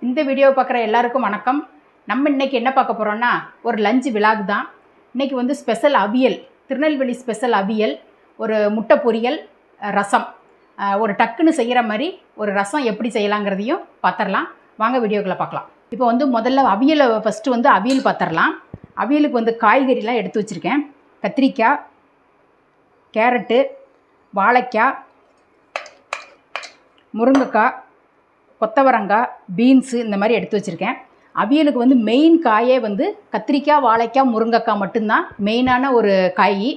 இந்த வீடியோ பார்க்குற எல்லாருக்கும் வணக்கம். நம்ம இன்றைக்கி என்ன பார்க்க போகிறோன்னா ஒரு லஞ்ச் விலாக் தான். இன்றைக்கி வந்து ஸ்பெஷல் அவியல், திருநெல்வேலி ஸ்பெஷல் அவியல், ஒரு முட்டை பொரியல், ரசம், ஒரு டக்குன்னு செய்கிற மாதிரி ஒரு ரசம் எப்படி செய்யலாங்கிறதையும் பார்த்துடலாம். வாங்க வீடியோக்களை பார்க்கலாம். இப்போ வந்து முதல்ல அவியலை ஃபஸ்ட்டு வந்து அவியல் பார்த்துடலாம். அவியலுக்கு வந்து காய்கறிலாம் எடுத்து வச்சுருக்கேன். கத்திரிக்காய், கேரட்டு, வாழைக்காய், முருங்கைக்காய், கொத்தவரங்காய், பீன்ஸு இந்த மாதிரி எடுத்து வச்சுருக்கேன். அவியலுக்கு வந்து மெயின் காயே வந்து கத்திரிக்காய், வாழைக்காய், முருங்கைக்காய் மட்டும்தான் மெயினான ஒரு காய்.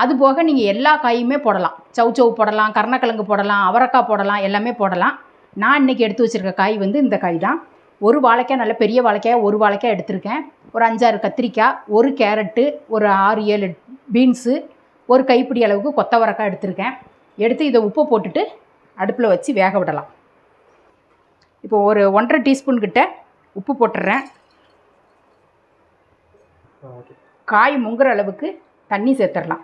அதுபோக நீங்கள் எல்லா காயுமே போடலாம். சௌச்சௌ போடலாம், கருணக்கிழங்கு போடலாம், அவரைக்காய் போடலாம், எல்லாமே போடலாம். நான் இன்றைக்கி எடுத்து வச்சுருக்க காய் வந்து இந்த காய் தான். ஒரு வாழைக்காய், நல்ல பெரிய வாழைக்காய் ஒரு வாழைக்காய் எடுத்திருக்கேன். ஒரு 5-6 கத்திரிக்காய், ஒரு கேரட்டு, ஒரு 6-7 பீன்ஸு, ஒரு கைப்பிடி அளவுக்கு கொத்தவரக்காய் எடுத்திருக்கேன். எடுத்து இதை உப்பு போட்டுட்டு அடுப்பில் வச்சு வேக விடலாம். இப்போ ஒரு 1.5 டீஸ்பூன் கிட்ட உப்பு போட்டுடுறேன். காய் முங்குற அளவுக்கு தண்ணி சேர்த்துடலாம்.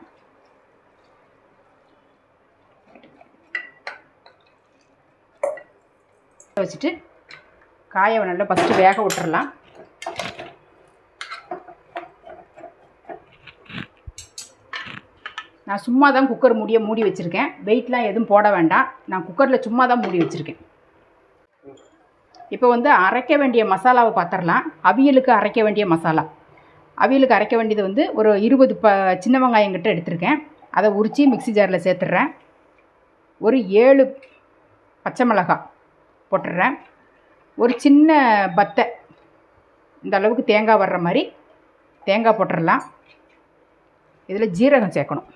வச்சுட்டு காயை நல்லா ஃபஸ்ட்டு வேக விட்டுறலாம். நான் சும்மா தான் குக்கர் மூடி வச்சுருக்கேன். வெயிட்லாம் எதுவும் போட வேண்டாம். நான் குக்கரில் சும்மா தான் மூடி வச்சுருக்கேன். இப்போ வந்து அரைக்க வேண்டிய மசாலாவை பார்த்துடலாம். அவியலுக்கு அரைக்க வேண்டிய மசாலா, அவியலுக்கு அரைக்க வேண்டியது வந்து ஒரு 20 சின்ன வெங்காயம் கிட்ட எடுத்திருக்கேன். அதை உரித்து மிக்ஸி ஜாரில் சேர்த்துட்றேன். ஒரு 7 பச்சை மிளகாய் போட்டுடுறேன். ஒரு சின்ன பத்தை, இந்த அளவுக்கு தேங்காய் வர்ற மாதிரி தேங்காய் போட்டுடலாம். இதில் ஜீரகம் சேர்க்கணும்.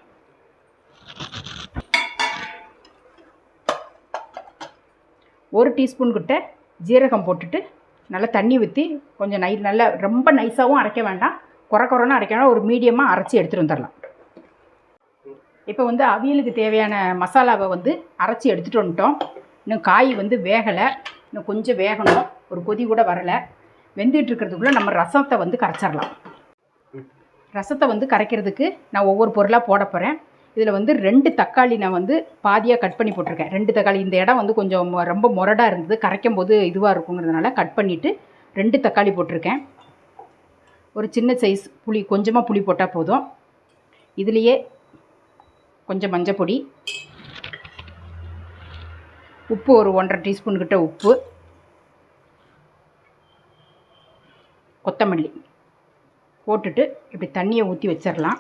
ஒரு டீஸ்பூன் கிட்ட ஜீரகம் போட்டுட்டு நல்லா தண்ணி ஊற்றி கொஞ்சம் நல்லா ரொம்ப நைஸாகவும் அரைக்க வேண்டாம், குறைன்னு அரைக்க வேண்டாம், ஒரு மீடியமாக அரைச்சி எடுத்துகிட்டு வந்துடலாம். இப்போ வந்து அவியலுக்கு தேவையான மசாலாவை வந்து அரைச்சி எடுத்துகிட்டு வந்துட்டோம். இன்னும் காய் வந்து வேகலை, இன்னும் கொஞ்சம் வேகணும். ஒரு கொதி கூட வரலை. வெந்துட்டு இருக்கிறதுக்குள்ளே நம்ம ரசத்தை வந்து கரைச்சிடலாம். ரசத்தை வந்து கரைக்கிறதுக்கு நான் ஒவ்வொரு பொருளாக போட போகிறேன். இதில் வந்து 2 தக்காளி நான் வந்து பாதியாக கட் பண்ணி போட்டிருக்கேன். 2 தக்காளி. இந்த இடம் வந்து கொஞ்சம் ரொம்ப முரடாக இருந்தது, கரைக்கும் போது இதுவாக இருக்குங்கிறதுனால கட் பண்ணிவிட்டு 2 தக்காளி போட்டிருக்கேன். ஒரு சின்ன சைஸ் புளி, கொஞ்சமாக புளி போட்டால் போதும். இதுலேயே கொஞ்சம் மஞ்சள் பொடி, உப்பு ஒரு 1.5 டீஸ்பூன் கிட்ட உப்பு, கொத்தமல்லி போட்டுட்டு இப்படி தண்ணியை ஊற்றி வச்சிடலாம்.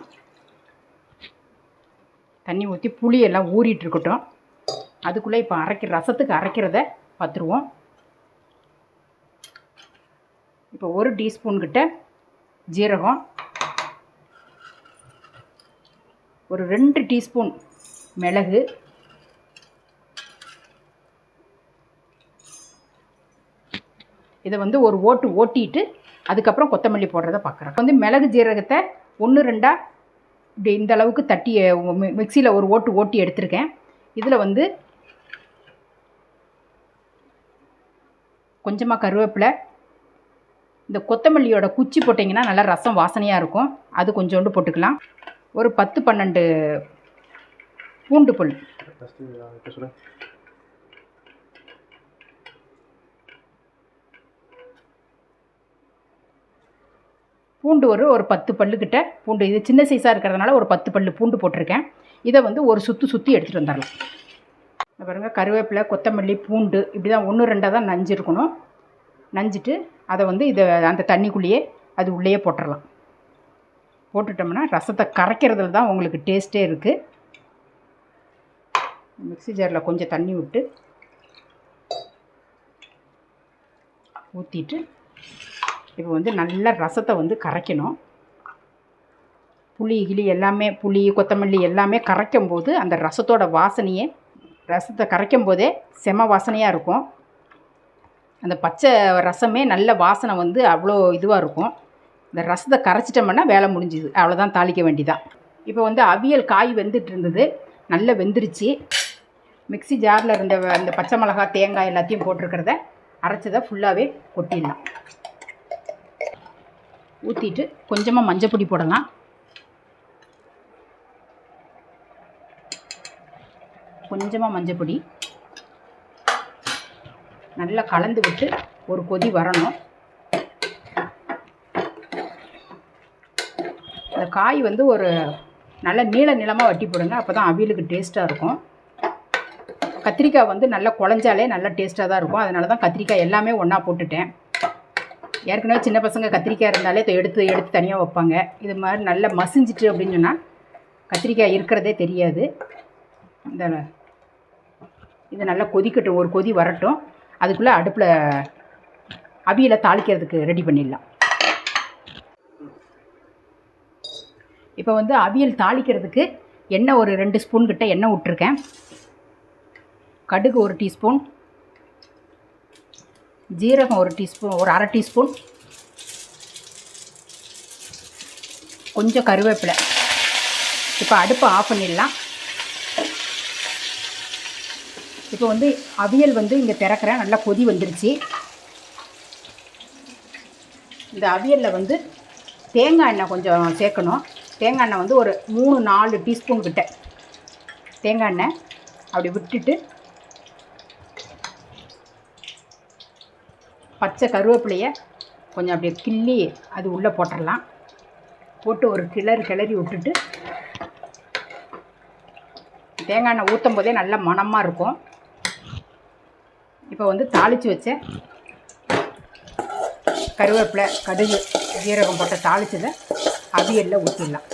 தண்ணி ஊற்றி புளியெல்லாம் ஊறிட்டு இருக்கட்டும். அதுக்குள்ளே இப்போ ரசத்துக்கு அரைக்கிறத பார்த்துருவோம். இப்போ 1 டீஸ்பூன் கிட்ட ஜீரகம், ஒரு 2 டீஸ்பூன் மிளகு, இதை வந்து ஒரு ஓட்டிட்டு அதுக்கப்புறம் கொத்தமல்லி போடுறத பார்க்குறேன். வந்து மிளகு ஜீரகத்தை 1-2 இப்படி இந்த அளவுக்கு தட்டி மிக்சியில் ஒரு ஓட்டி எடுத்திருக்கேன். இதில் வந்து கொஞ்சமாக கருவேப்பிலை, இந்த கொத்தமல்லியோட குச்சி போட்டிங்கன்னா நல்லா ரசம் வாசனையாக இருக்கும். அது கொஞ்சோண்டு போட்டுக்கலாம். ஒரு 10-12 பூண்டு பல், பூண்டு ஒரு 10 பல்லுக்கிட்ட பூண்டு. இது சின்ன சைஸாக இருக்கிறதுனால ஒரு 10 பல்லு பூண்டு போட்டிருக்கேன். இதை வந்து ஒரு சுற்றி எடுத்துகிட்டு வந்துடலாம். பாருங்கள், கருவேப்பிலை, கொத்தமல்லி, பூண்டு இப்படி தான் 1-2 தான் நஞ்சிருக்கணும். நஞ்சிட்டு அதை வந்து அந்த தண்ணிக்குள்ளேயே அது உள்ளேயே போட்டுடலாம். போட்டுட்டோம்னா ரசத்தை கரைக்கிறதுல தான் உங்களுக்கு டேஸ்ட்டே இருக்குது. மிக்ஸி ஜாரில் கொஞ்சம் தண்ணி விட்டு ஊற்றிட்டு இப்போ வந்து நல்லா ரசத்தை வந்து கரைக்கணும். புளி எல்லாமே, புளி கொத்தமல்லி எல்லாமே கரைக்கும் போது அந்த ரசத்தோட வாசனையே, ரசத்தை கரைக்கும் போதே செம வாசனையாக இருக்கும். அந்த பச்சை ரசமே நல்ல வாசனை வந்து அவ்வளோ இதுவாக இருக்கும். இந்த ரசத்தை கரைச்சிட்டோம்னா வேலை முடிஞ்சுது, அவ்வளோதான், தாளிக்க வேண்டியதான். இப்போ வந்து அவியல் காய் வெந்துட்டு இருந்தது, நல்லா வெந்துருச்சு. மிக்ஸி ஜாரில் இருந்த அந்த பச்சை மிளகாய், தேங்காய் எல்லாத்தையும் போட்டிருக்கிறத அரைச்சதை ஃபுல்லாகவே கொட்டிடலாம். ஊற்றிட்டு கொஞ்சமாக மஞ்சள் பொடி போடலாம். கொஞ்சமாக மஞ்சள் பொடி நல்லா கலந்து விட்டு ஒரு கொதி வரணும். இந்த காய் வந்து ஒரு நல்ல நீளமாக வட்டி போடுங்க, அப்போ தான் அவியலுக்கு டேஸ்ட்டாக இருக்கும். கத்திரிக்காய் வந்து நல்லா குழஞ்சாலே நல்லா டேஸ்ட்டாக தான் இருக்கும். அதனால தான் கத்திரிக்காய் எல்லாமே ஒன்றா போட்டுட்டேன். ஏற்கனவே சின்ன பசங்க கத்திரிக்காய் இருந்தாலே எடுத்து தனியாக வைப்பாங்க. இது மாதிரி நல்லா மசிஞ்சிட்டு அப்படின்னு சொன்னால் கத்திரிக்காய் இருக்கிறதே தெரியாது. இது நல்லா கொதிக்கட்டும், ஒரு கொதி வரட்டும். அதுக்குள்ளே அடுப்பில் அவியலை தாளிக்கிறதுக்கு ரெடி பண்ணிடலாம். இப்போ வந்து அவியல் தாளிக்கிறதுக்கு எண்ணெய் ஒரு 2 ஸ்பூன் கிட்ட எண்ணெய் விட்டுருக்கேன். கடுகு 1 டீஸ்பூன், ஜீரகம் 1 டீஸ்பூன், ஒரு அரை டீஸ்பூன், கொஞ்சம் கருவேப்பிலை. இப்போ அடுப்பை ஆஃப் பண்ணிடலாம். இப்போ வந்து அவியல் வந்து இங்கே திறக்கிறேன், நல்லா கொதி வந்துருச்சு. இந்த அவியலில் வந்து தேங்காய் எண்ணெய் கொஞ்சம் சேர்க்கணும். தேங்காய் எண்ணெய் வந்து ஒரு 3-4 டீஸ்பூன் கிட்ட தேங்காய் எண்ணெய் அப்படி விட்டுட்டு பச்சை கருவேப்பிலையை கொஞ்சம் அப்படியே கிள்ளி அது உள்ளே போட்டுடலாம். போட்டு ஒரு கிளறி விட்டுட்டு தேங்காய் எண்ணெய் ஊற்றும் போதே நல்ல மணமாக இருக்கும். இப்போ வந்து தாளித்து வச்ச கருவேப்பிலை, கடுகு, ஜீரகம் போட்ட தாளிச்சதை அவியலில் ஊற்றிடலாம்.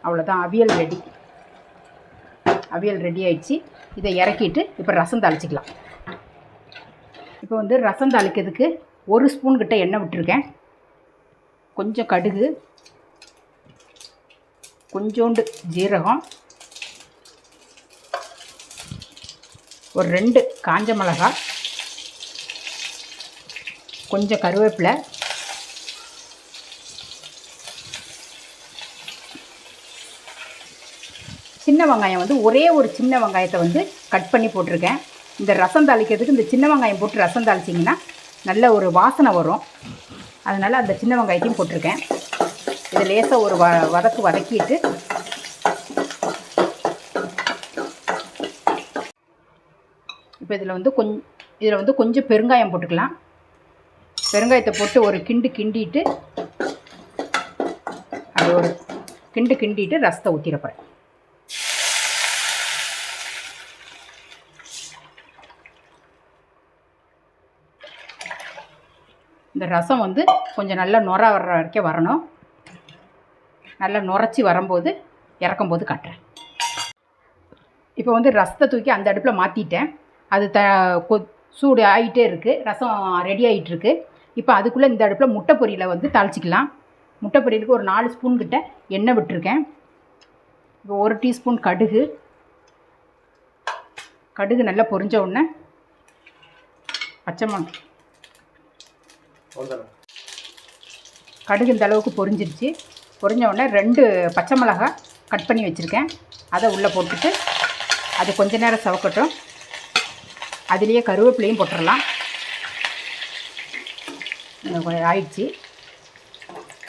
அவ்வளோதான், அவியல் ரெடி. அவியல் ரெடி ஆயிடுச்சு. இதை இறக்கிட்டு இப்போ ரசம் தாளிச்சிக்கலாம். இப்போ வந்து ரசம் தாளிக்கிறதுக்கு 1 ஸ்பூன் கிட்ட எண்ணெய் விட்டுருக்கேன். கொஞ்சம் கடுகு, கொஞ்சோண்டு ஜீரகம், ஒரு 2 காஞ்ச மிளகாய், கொஞ்சம் கருவேப்பிலை, சின்ன வெங்காயம் வந்து ஒரே ஒரு சின்ன வெங்காயத்தை வந்து கட் பண்ணி போட்டிருக்கேன். இந்த ரசம் தாளிக்கிறதுக்கு இந்த சின்ன வெங்காயம் போட்டு ரசம் தாளிச்சிங்கன்னா நல்ல ஒரு வாசனை வரும். அதனால் அந்த சின்ன வெங்காயத்தையும் போட்டிருக்கேன். இதை லேசாக ஒரு வதக்கிட்டு இப்போ இதில் வந்து கொஞ்சம் பெருங்காயம் போட்டுக்கலாம். பெருங்காயத்தை போட்டு ஒரு கிண்டிட்டு அது ஒரு கிண்டிட்டு ரசத்தை ஊற்றிடப்போகிறேன். இந்த ரசம் வந்து கொஞ்சம் நல்லா நுர வர்ற வரைக்கும் வரணும். நல்லா நுரைச்சி வரும்போது இறக்கும்போது காட்டுறேன். இப்போ வந்து ரசத்தை தூக்கி அந்த அடுப்பில் மாற்றிட்டேன். அது சூடு ஆகிட்டே இருக்குது, ரசம் ரெடி ஆகிட்டுருக்கு. இப்போ அதுக்குள்ளே இந்த அடுப்பில் முட்டை பொரியலை வந்து தாளிச்சிக்கலாம். முட்டை பொரியலுக்கு ஒரு 4 ஸ்பூன் கிட்ட எண்ணெய் விட்டுருக்கேன். இப்போ 1 டீஸ்பூன் கடுகு நல்லா பொரிஞ்ச உடனே பச்சை மிளகாய், கடுகு இந்த அளவுக்கு பொரிஞ்சிருச்சு. பொரிஞ்ச உடனே 2 பச்சை மிளகாய் கட் பண்ணி வச்சுருக்கேன். அதை உள்ளே போட்டுட்டு அது கொஞ்ச நேரம் சவக்கட்டும். அதுலேயே கருவேப்பிலையும் போட்டுடலாம். ஆயிடுச்சு.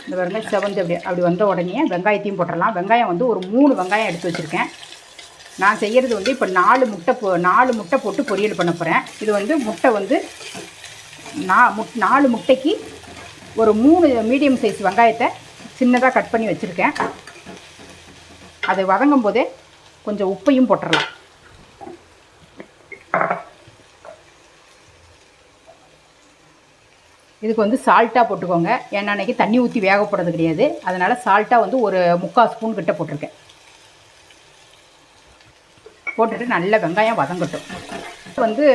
இந்த பாருங்க செவந்து அப்படி வந்த உடனே வெங்காயத்தையும் போட்டுடலாம். வெங்காயம் வந்து ஒரு 3 வெங்காயம் எடுத்து வச்சுருக்கேன். நான் செய்கிறது வந்து இப்போ 4 முட்டை போட்டு பொரியல் பண்ண போகிறேன். இது வந்து முட்டை வந்து 4 முட்டைக்கு ஒரு 3 மீடியம் சைஸ் வெங்காயத்தை சின்னதாக கட் பண்ணி வச்சுருக்கேன். அது வதங்கும் போதே கொஞ்சம் உப்பையும் போட்டுடலாம். இதுக்கு வந்து சால்ட்டாக போட்டுக்கோங்க. ஏன்னா அன்றைக்கி தண்ணி ஊற்றி வேக போடுறது கிடையாது. அதனால் சால்ட்டாக வந்து ஒரு 3/4 ஸ்பூன் கிட்ட போட்டிருக்கேன். போட்டுட்டு நல்ல வெங்காயம் வதங்கட்டும்.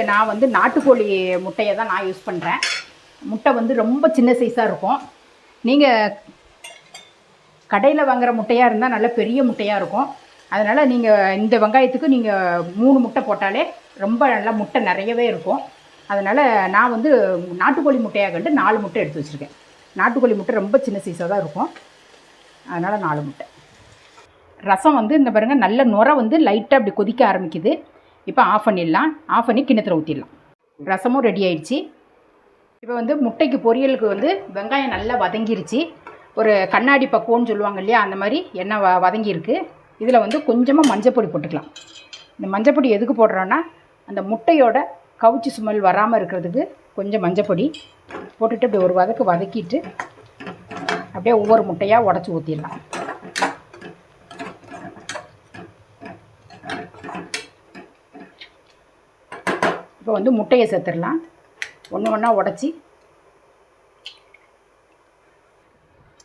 நான் வந்து நாட்டுக்கோழி முட்டையை தான் நான் யூஸ் பண்ணுறேன். முட்டை வந்து ரொம்ப சின்ன சைஸாக இருக்கும். நீங்கள் கடையில் வாங்குகிற முட்டையாக இருந்தால் நல்ல பெரிய முட்டையாக இருக்கும். அதனால் நீங்கள் இந்த வெங்காயத்துக்கு நீங்கள் 3 முட்டை போட்டாலே ரொம்ப நல்லா முட்டை நிறையவே இருக்கும். அதனால் நான் வந்து நாட்டுக்கோழி முட்டையாக கண்டு 4 முட்டை எடுத்து வச்சுருக்கேன். நாட்டுக்கோழி முட்டை ரொம்ப சின்ன சைஸாக தான் இருக்கும். அதனால் 4 முட்டை. ரசம் வந்து இந்த பாருங்கள் நல்ல நுரை வந்து லைட்டாக அப்படி கொதிக்க ஆரம்பிக்குது. இப்போ ஆஃப் பண்ணிடலாம். ஆஃப் பண்ணி கிண்ணத்தில் ஊற்றிடலாம். ரசமும் ரெடி ஆயிடுச்சு. இப்போ வந்து முட்டைக்கு பொரியலுக்கு வந்து வெங்காயம் நல்லா வதங்கிருச்சு. ஒரு கண்ணாடி பக்குவம்னு சொல்லுவாங்க இல்லையா, அந்த மாதிரி எண்ணெய் வதங்கியிருக்கு. இதில் வந்து கொஞ்சமாக மஞ்சள் பொடி போட்டுக்கலாம். இந்த மஞ்சள் பொடி எதுக்கு போடுறோன்னா அந்த முட்டையோட கவுச்சி ஸ்மெல் வராமல் இருக்கிறதுக்கு கொஞ்சம் மஞ்சப்பொடி போட்டுட்டு இப்படி ஒரு வதக்கிட்டு அப்படியே ஒவ்வொரு முட்டையாக உடச்சி ஊற்றிடலாம். இப்போ வந்து முட்டையை சேர்த்துடலாம். ஒன்று ஒன்றா உடச்சி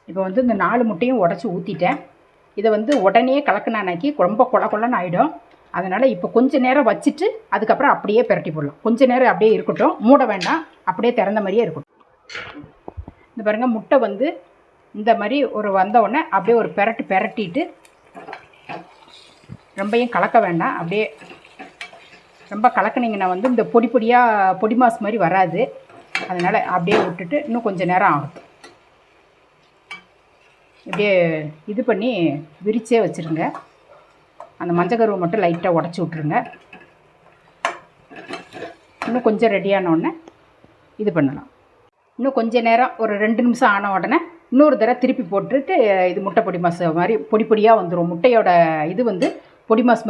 இப்போ வந்து இந்த 4 முட்டையும் உடச்சி ஊற்றிட்டேன். இதை வந்து உடனே கலக்கினாக்கி ரொம்ப கொலன்னு ஆகிடும். அதனால் இப்போ கொஞ்சம் நேரம் வச்சுட்டு அதுக்கப்புறம் அப்படியே பிரட்டி போடலாம். கொஞ்சம் நேரம் அப்படியே இருக்கட்டும், மூட வேண்டாம், அப்படியே திறந்த மாதிரியே இருக்கட்டும். இந்த பாருங்கள், முட்டை வந்து இந்த மாதிரி ஒரு வந்தவுடனே அப்படியே ஒரு பிரட்டிட்டு ரொம்பையும் கலக்க வேண்டாம். அப்படியே ரொம்ப கலக்குனிங்கன்னா வந்து இந்த பொடி மாஸ் மாதிரி வராது. அதனால் அப்படியே விட்டுட்டு இன்னும் கொஞ்சம் நேரம் ஆகும். இப்படியே இது பண்ணி விரிச்சே வச்சுருங்க. அந்த மஞ்சக்கருவை மட்டும் லைட்டாக உடச்சி விட்ருங்க. இன்னும் கொஞ்சம் ரெடியானோடனே இது பண்ணலாம். இன்னும் கொஞ்சம் நேரம் ஒரு 2 நிமிஷம் ஆன உடனே இன்னொரு தடவை திருப்பி போட்டுட்டு இது முட்டை பொடி மாஸ் மாதிரி பொடியாக வந்துடும். முட்டையோட இது வந்து பொடி மாஸ்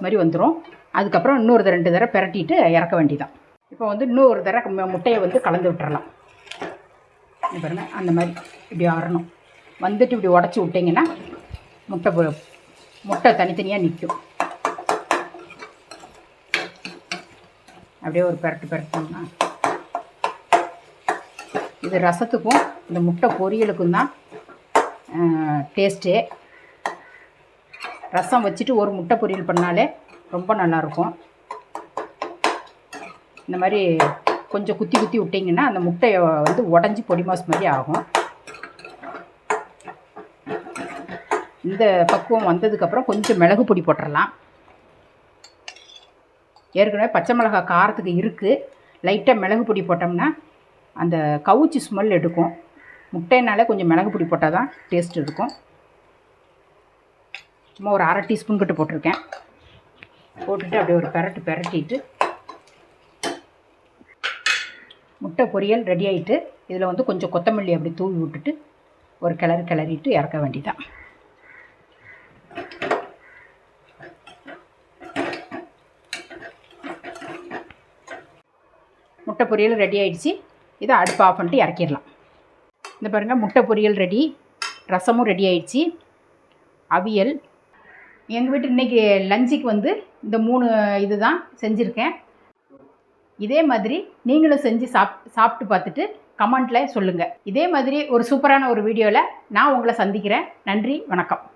மாதிரி வந்துடும். அதுக்கப்புறம் இன்னொரு 2 தடவை பிரட்டிட்டு இறக்க வேண்டியதான். இப்போ வந்து இன்னொரு தடவை முட்டையை வந்து கலந்து விட்டுறலாம். பாருங்கள், அந்த மாதிரி இப்படி ஆறணும். வந்துட்டு இப்படி உடச்சி விட்டிங்கன்னா முட்டை தனித்தனியாக நிற்கும். அப்படியே ஒரு பிரட்டோம்னா இது ரசத்துக்கும் இந்த முட்டை பொரியலுக்கும் தான் டேஸ்ட்டே. ரசம் வச்சுட்டு ஒரு முட்டை பொரியல் பண்ணாலே ரொம்ப நல்லாயிருக்கும். இந்த மாதிரி கொஞ்சம் குத்தி விட்டிங்கன்னா அந்த முட்டையை வந்து உடஞ்சி பொடி மாஸ் மாதிரி ஆகும். இந்த பக்குவம் வந்ததுக்கப்புறம் கொஞ்சம் மிளகு பொடி போட்டுடலாம். ஏற்கனவே பச்சை மிளகாய் காரத்துக்கு இருக்குது. லைட்டாக மிளகு பொடி போட்டோம்னா அந்த கவுச்சி ஸ்மெல் எடுக்கும். முட்டைனாலே கொஞ்சம் மிளகு பொடி போட்டால் தான் டேஸ்ட் இருக்கும். சும்மா ஒரு 1/2 டீஸ்பூன் கிட்ட போட்டிருக்கேன். போட்டுட்டு அப்படியே ஒரு பிரட்டிட்டு முட்டை பொரியல் ரெடி ஆகிட்டு இதில் வந்து கொஞ்சம் கொத்தமல்லி அப்படி தூவி விட்டுட்டு ஒரு கிளறிட்டு இறக்க வேண்டியதான். முட்டை பொரியல் ரெடி ஆகிடுச்சு. இதை அடுப்பு ஆஃப் பண்ணிட்டு இறக்கிடலாம். இந்த பாருங்கள், முட்டை பொரியல் ரெடி, ரசமும் ரெடி ஆகிடுச்சு, அவியல். எங்கள் வீட்டு இன்றைக்கி லஞ்சுக்கு வந்து இந்த 3 இது தான் செஞ்சுருக்கேன். இதே மாதிரி நீங்களும் செஞ்சு சாப்பிட்டு பார்த்துட்டு கமெண்ட்டில் சொல்லுங்கள். இதே மாதிரி ஒரு சூப்பரான ஒரு வீடியோவில் நான் உங்களை சந்திக்கிறேன். நன்றி, வணக்கம்.